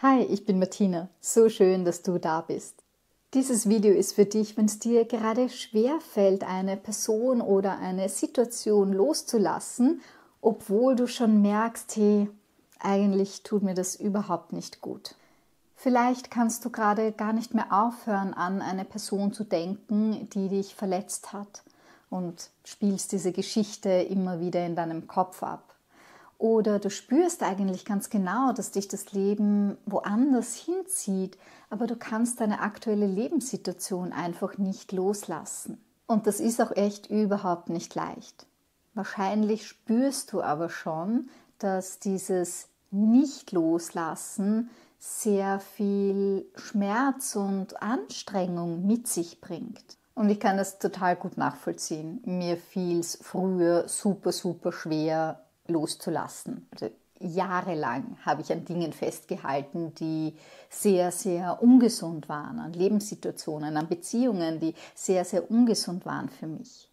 Hi, ich bin Martina. So schön, dass du da bist. Dieses Video ist für dich, wenn es dir gerade schwer fällt, eine Person oder eine Situation loszulassen, obwohl du schon merkst, hey, eigentlich tut mir das überhaupt nicht gut. Vielleicht kannst du gerade gar nicht mehr aufhören, an eine Person zu denken, die dich verletzt hat und spielst diese Geschichte immer wieder in deinem Kopf ab. Oder du spürst eigentlich ganz genau, dass dich das Leben woanders hinzieht, aber du kannst deine aktuelle Lebenssituation einfach nicht loslassen. Und das ist auch echt überhaupt nicht leicht. Wahrscheinlich spürst du aber schon, dass dieses Nicht-Loslassen sehr viel Schmerz und Anstrengung mit sich bringt. Und ich kann das total gut nachvollziehen. Mir fiel es früher super, super schwer, loszulassen. Also jahrelang habe ich an Dingen festgehalten, die sehr, sehr ungesund waren, an Lebenssituationen, an Beziehungen, die sehr, sehr ungesund waren für mich.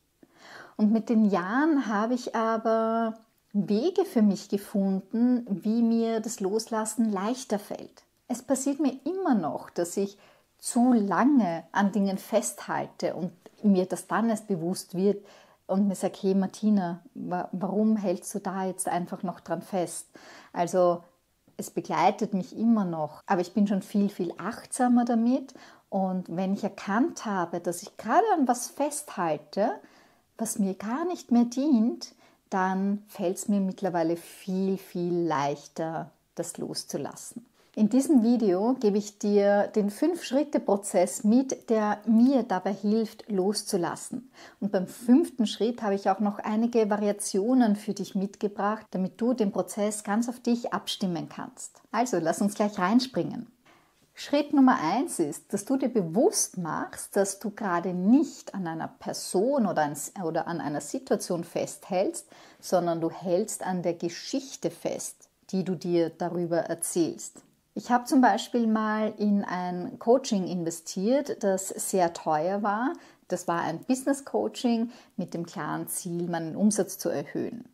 Und mit den Jahren habe ich aber Wege für mich gefunden, wie mir das Loslassen leichter fällt. Es passiert mir immer noch, dass ich zu lange an Dingen festhalte und mir das dann erst bewusst wird, und mir sagt, hey Martina, warum hältst du da jetzt einfach noch dran fest? Also es begleitet mich immer noch, aber ich bin schon viel, viel achtsamer damit. Und wenn ich erkannt habe, dass ich gerade an was festhalte, was mir gar nicht mehr dient, dann fällt es mir mittlerweile viel, viel leichter, das loszulassen. In diesem Video gebe ich dir den 5-Schritte-Prozess mit, der mir dabei hilft, loszulassen. Und beim 5. Schritt habe ich auch noch einige Variationen für dich mitgebracht, damit du den Prozess ganz auf dich abstimmen kannst. Also, lass uns gleich reinspringen. Schritt Nummer 1 ist, dass du dir bewusst machst, dass du gerade nicht an einer Person oder an einer Situation festhältst, sondern du hältst an der Geschichte fest, die du dir darüber erzählst. Ich habe zum Beispiel mal in ein Coaching investiert, das sehr teuer war. Das war ein Business-Coaching mit dem klaren Ziel, meinen Umsatz zu erhöhen.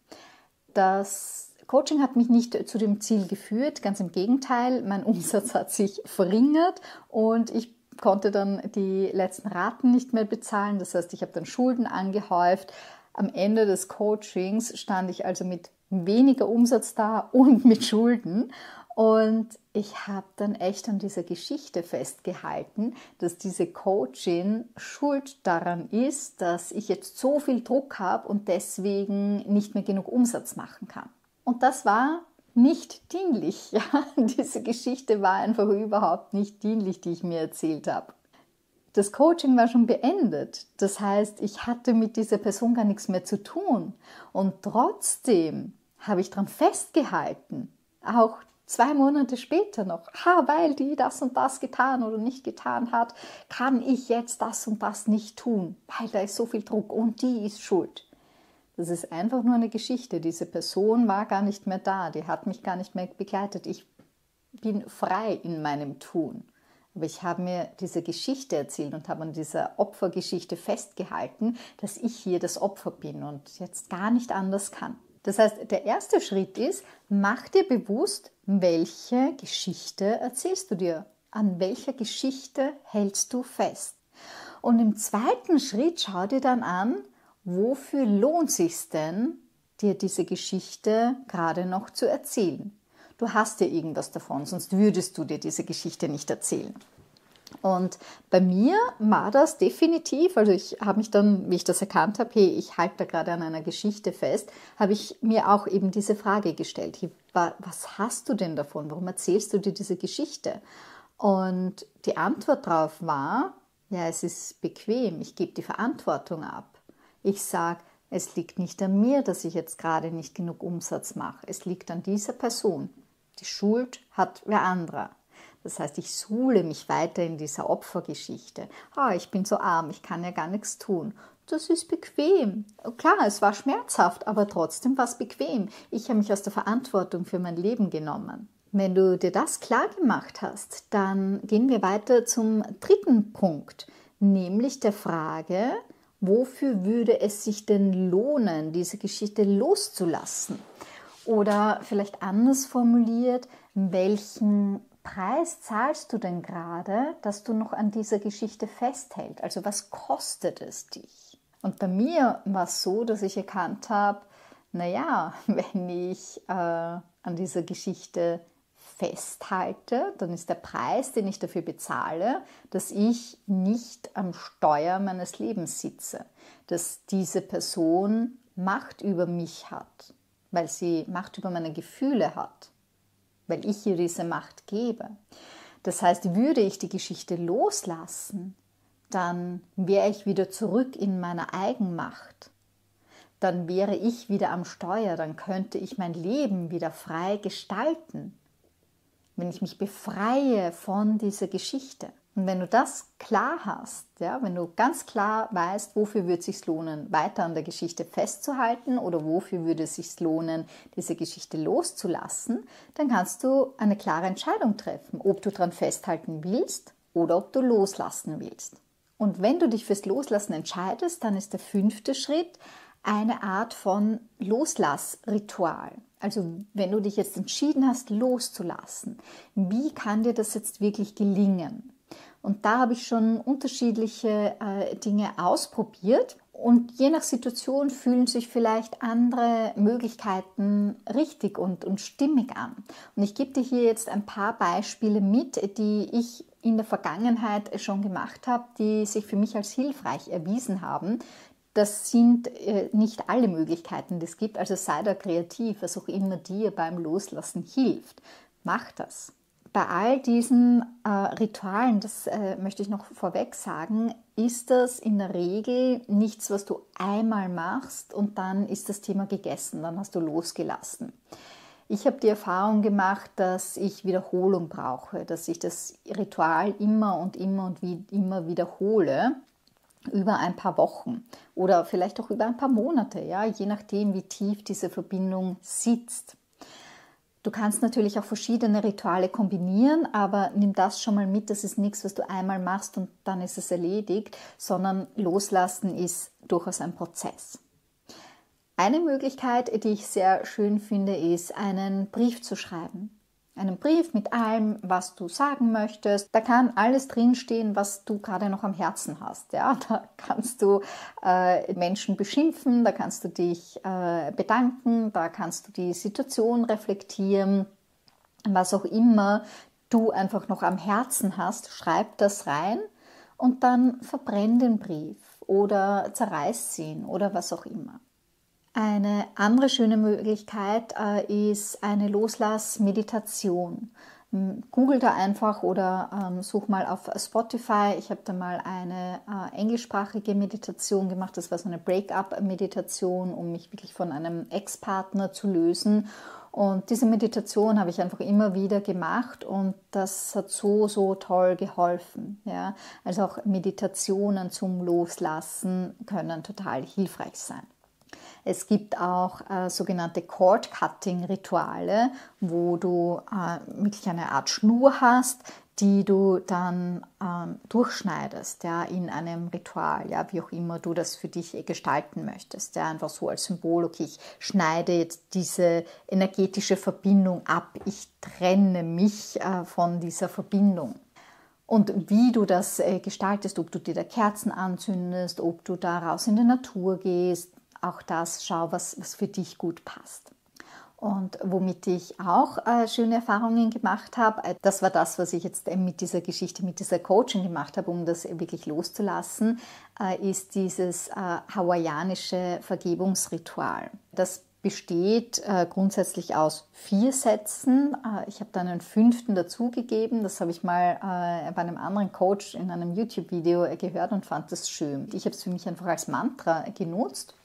Das Coaching hat mich nicht zu dem Ziel geführt, ganz im Gegenteil. Mein Umsatz hat sich verringert und ich konnte dann die letzten Raten nicht mehr bezahlen. Das heißt, ich habe dann Schulden angehäuft. Am Ende des Coachings stand ich also mit weniger Umsatz da und mit Schulden. Und ich habe dann echt an dieser Geschichte festgehalten, dass diese Coachin schuld daran ist, dass ich jetzt so viel Druck habe und deswegen nicht mehr genug Umsatz machen kann. Und das war nicht dienlich. Ja? Diese Geschichte war einfach überhaupt nicht dienlich, die ich mir erzählt habe. Das Coaching war schon beendet. Das heißt, ich hatte mit dieser Person gar nichts mehr zu tun. Und trotzdem habe ich daran festgehalten, auch 2 Monate später noch, weil die das und das getan oder nicht getan hat, kann ich jetzt das und das nicht tun, weil da ist so viel Druck und die ist schuld. Das ist einfach nur eine Geschichte. Diese Person war gar nicht mehr da, die hat mich gar nicht mehr begleitet. Ich bin frei in meinem Tun. Aber ich habe mir diese Geschichte erzählt und habe an dieser Opfergeschichte festgehalten, dass ich hier das Opfer bin und jetzt gar nicht anders kann. Das heißt, der erste Schritt ist, mach dir bewusst, welche Geschichte erzählst du dir? An welcher Geschichte hältst du fest? Und im 2. Schritt schau dir dann an, wofür lohnt es sich denn, dir diese Geschichte gerade noch zu erzählen? Du hast ja irgendwas davon, sonst würdest du dir diese Geschichte nicht erzählen. Und bei mir war das definitiv, also ich habe mich dann, wie ich das erkannt habe, hey, ich halte da gerade an einer Geschichte fest, habe ich mir auch eben diese Frage gestellt, hey, was hast du denn davon, warum erzählst du dir diese Geschichte? Und die Antwort darauf war, ja, es ist bequem, ich gebe die Verantwortung ab. Ich sage, es liegt nicht an mir, dass ich jetzt gerade nicht genug Umsatz mache, es liegt an dieser Person. Die Schuld hat wer anderer. Das heißt, ich suhle mich weiter in dieser Opfergeschichte. Ich bin so arm, ich kann ja gar nichts tun. Das ist bequem. Klar, es war schmerzhaft, aber trotzdem war es bequem. Ich habe mich aus der Verantwortung für mein Leben genommen. Wenn du dir das klar gemacht hast, dann gehen wir weiter zum 3. Punkt, nämlich der Frage, wofür würde es sich denn lohnen, diese Geschichte loszulassen? Oder vielleicht anders formuliert, welchen Preis zahlst du denn gerade, dass du noch an dieser Geschichte festhältst? Also was kostet es dich? Und bei mir war es so, dass ich erkannt habe, naja, wenn ich an dieser Geschichte festhalte, dann ist der Preis, den ich dafür bezahle, dass ich nicht am Steuer meines Lebens sitze, dass diese Person Macht über mich hat, weil sie Macht über meine Gefühle hat, weil ich ihr diese Macht gebe. Das heißt, würde ich die Geschichte loslassen, dann wäre ich wieder zurück in meiner Eigenmacht. Dann wäre ich wieder am Steuer, dann könnte ich mein Leben wieder frei gestalten, wenn ich mich befreie von dieser Geschichte. Und wenn du das klar hast, ja, wenn du ganz klar weißt, wofür würde es sich lohnen, weiter an der Geschichte festzuhalten oder wofür würde es sich lohnen, diese Geschichte loszulassen, dann kannst du eine klare Entscheidung treffen, ob du daran festhalten willst oder ob du loslassen willst. Und wenn du dich fürs Loslassen entscheidest, dann ist der 5. Schritt eine Art von Loslassritual. Also wenn du dich jetzt entschieden hast, loszulassen, wie kann dir das jetzt wirklich gelingen? Und da habe ich schon unterschiedliche Dinge ausprobiert und je nach Situation fühlen sich vielleicht andere Möglichkeiten richtig und stimmig an. Und ich gebe dir hier jetzt ein paar Beispiele mit, die ich in der Vergangenheit schon gemacht habe, die sich für mich als hilfreich erwiesen haben. Das sind nicht alle Möglichkeiten, die es gibt, also sei da kreativ, was auch immer dir beim Loslassen hilft. Mach das. Bei all diesen Ritualen, das möchte ich noch vorweg sagen, ist das in der Regel nichts, was du einmal machst und dann ist das Thema gegessen, dann hast du losgelassen. Ich habe die Erfahrung gemacht, dass ich Wiederholung brauche, dass ich das Ritual immer und immer wiederhole, über ein paar Wochen oder vielleicht auch über ein paar Monate, ja, je nachdem, wie tief diese Verbindung sitzt. Du kannst natürlich auch verschiedene Rituale kombinieren, aber nimm das schon mal mit, das ist nichts, was du einmal machst und dann ist es erledigt, sondern loslassen ist durchaus ein Prozess. Eine Möglichkeit, die ich sehr schön finde, ist, einen Brief zu schreiben. Einen Brief mit allem, was du sagen möchtest. Da kann alles drinstehen, was du gerade noch am Herzen hast. Ja? Da kannst du Menschen beschimpfen, da kannst du dich bedanken, da kannst du die Situation reflektieren. Was auch immer du einfach noch am Herzen hast, schreib das rein und dann verbrenn den Brief oder zerreiß ihn oder was auch immer. Eine andere schöne Möglichkeit ist eine Loslass-Meditation. Google da einfach oder such mal auf Spotify. Ich habe da mal eine englischsprachige Meditation gemacht. Das war so eine Break-up-Meditation, um mich wirklich von einem Ex-Partner zu lösen. Und diese Meditation habe ich einfach immer wieder gemacht und das hat so toll geholfen. Ja? Also auch Meditationen zum Loslassen können total hilfreich sein. Es gibt auch sogenannte Cord-Cutting-Rituale, wo du wirklich eine Art Schnur hast, die du dann durchschneidest, ja, in einem Ritual, ja, wie auch immer du das für dich gestalten möchtest. Ja, einfach so als Symbol, okay, ich schneide jetzt diese energetische Verbindung ab, ich trenne mich von dieser Verbindung. Und wie du das gestaltest, ob du dir da Kerzen anzündest, ob du da raus in die Natur gehst, auch das, schau, was für dich gut passt. Und womit ich auch schöne Erfahrungen gemacht habe, das war das, was ich jetzt mit dieser Geschichte, mit dieser Coaching gemacht habe, um das wirklich loszulassen, ist dieses hawaiianische Vergebungsritual. Das besteht grundsätzlich aus 4 Sätzen. Ich habe dann einen 5. dazugegeben. Das habe ich mal bei einem anderen Coach in einem YouTube-Video gehört und fand das schön. Ich habe es für mich einfach als Mantra genutzt.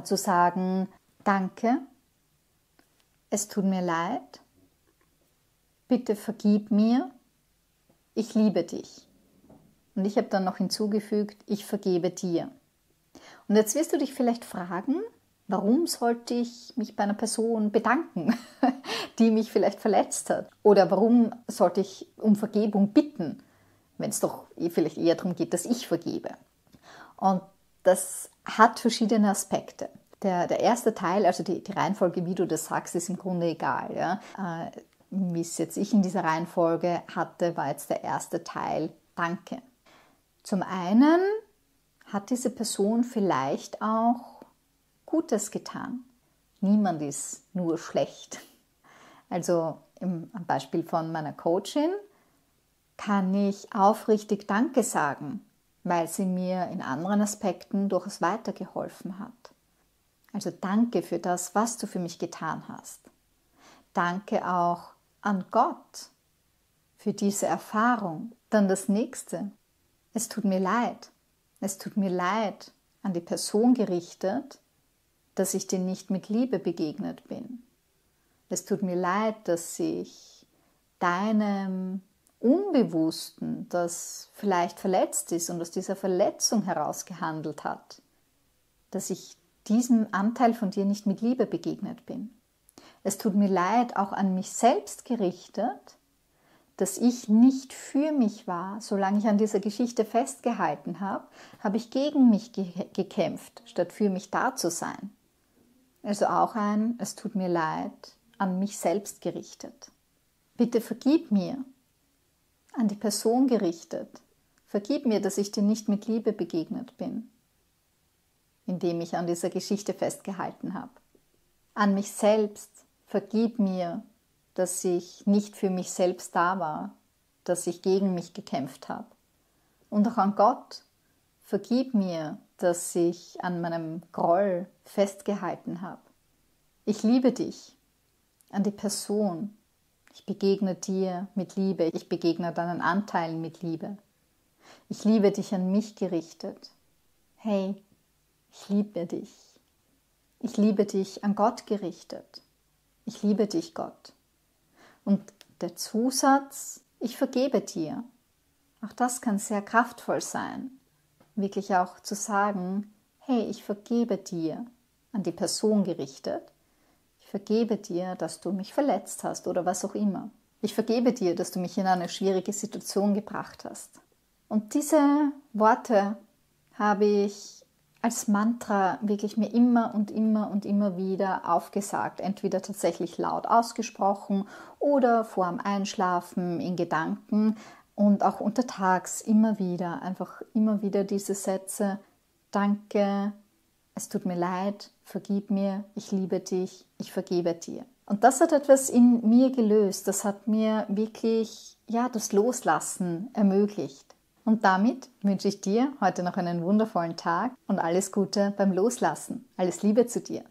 Zu sagen, danke, es tut mir leid, bitte vergib mir, ich liebe dich. Und ich habe dann noch hinzugefügt, ich vergebe dir. Und jetzt wirst du dich vielleicht fragen, warum sollte ich mich bei einer Person bedanken, die mich vielleicht verletzt hat? Oder warum sollte ich um Vergebung bitten, wenn es doch vielleicht eher darum geht, dass ich vergebe? Und das hat verschiedene Aspekte. Der erste Teil, also die Reihenfolge, wie du das sagst, ist im Grunde egal. Ja? wie es jetzt ich in dieser Reihenfolge hatte, war jetzt der erste Teil Danke. Zum einen hat diese Person vielleicht auch Gutes getan. Niemand ist nur schlecht. Also am Beispiel von meiner Coachin kann ich aufrichtig Danke sagen, weil sie mir in anderen Aspekten durchaus weitergeholfen hat. Also danke für das, was du für mich getan hast. Danke auch an Gott für diese Erfahrung. Dann das nächste. Es tut mir leid. Es tut mir leid an die Person gerichtet, dass ich dir nicht mit Liebe begegnet bin. Es tut mir leid, dass ich deinem Unbewussten, das vielleicht verletzt ist und aus dieser Verletzung heraus gehandelt hat, dass ich diesem Anteil von dir nicht mit Liebe begegnet bin. Es tut mir leid, auch an mich selbst gerichtet, dass ich nicht für mich war. Solange ich an dieser Geschichte festgehalten habe, habe ich gegen mich gekämpft, statt für mich da zu sein. Also auch es tut mir leid, an mich selbst gerichtet. Bitte vergib mir, an die Person gerichtet. Vergib mir, dass ich dir nicht mit Liebe begegnet bin, indem ich an dieser Geschichte festgehalten habe. An mich selbst, vergib mir, dass ich nicht für mich selbst da war, dass ich gegen mich gekämpft habe. Und auch an Gott, vergib mir, dass ich an meinem Groll festgehalten habe. Ich liebe dich, an die Person. Ich begegne dir mit Liebe, ich begegne deinen Anteilen mit Liebe. Ich liebe dich an mich gerichtet. Hey, ich liebe dich. Ich liebe dich an Gott gerichtet. Ich liebe dich, Gott. Und der Zusatz, ich vergebe dir. Auch das kann sehr kraftvoll sein. Wirklich auch zu sagen, hey, ich vergebe dir, an die Person gerichtet. Ich vergebe dir, dass du mich verletzt hast oder was auch immer. Ich vergebe dir, dass du mich in eine schwierige Situation gebracht hast. Und diese Worte habe ich als Mantra wirklich mir immer und immer und immer wieder aufgesagt. Entweder tatsächlich laut ausgesprochen oder vor dem Einschlafen in Gedanken und auch untertags immer wieder. Einfach immer wieder diese Sätze. Danke, es tut mir leid, vergib mir, ich liebe dich, ich vergebe dir. Und das hat etwas in mir gelöst. Das hat mir wirklich das Loslassen ermöglicht. Und damit wünsche ich dir heute noch einen wundervollen Tag und alles Gute beim Loslassen. Alles Liebe zu dir.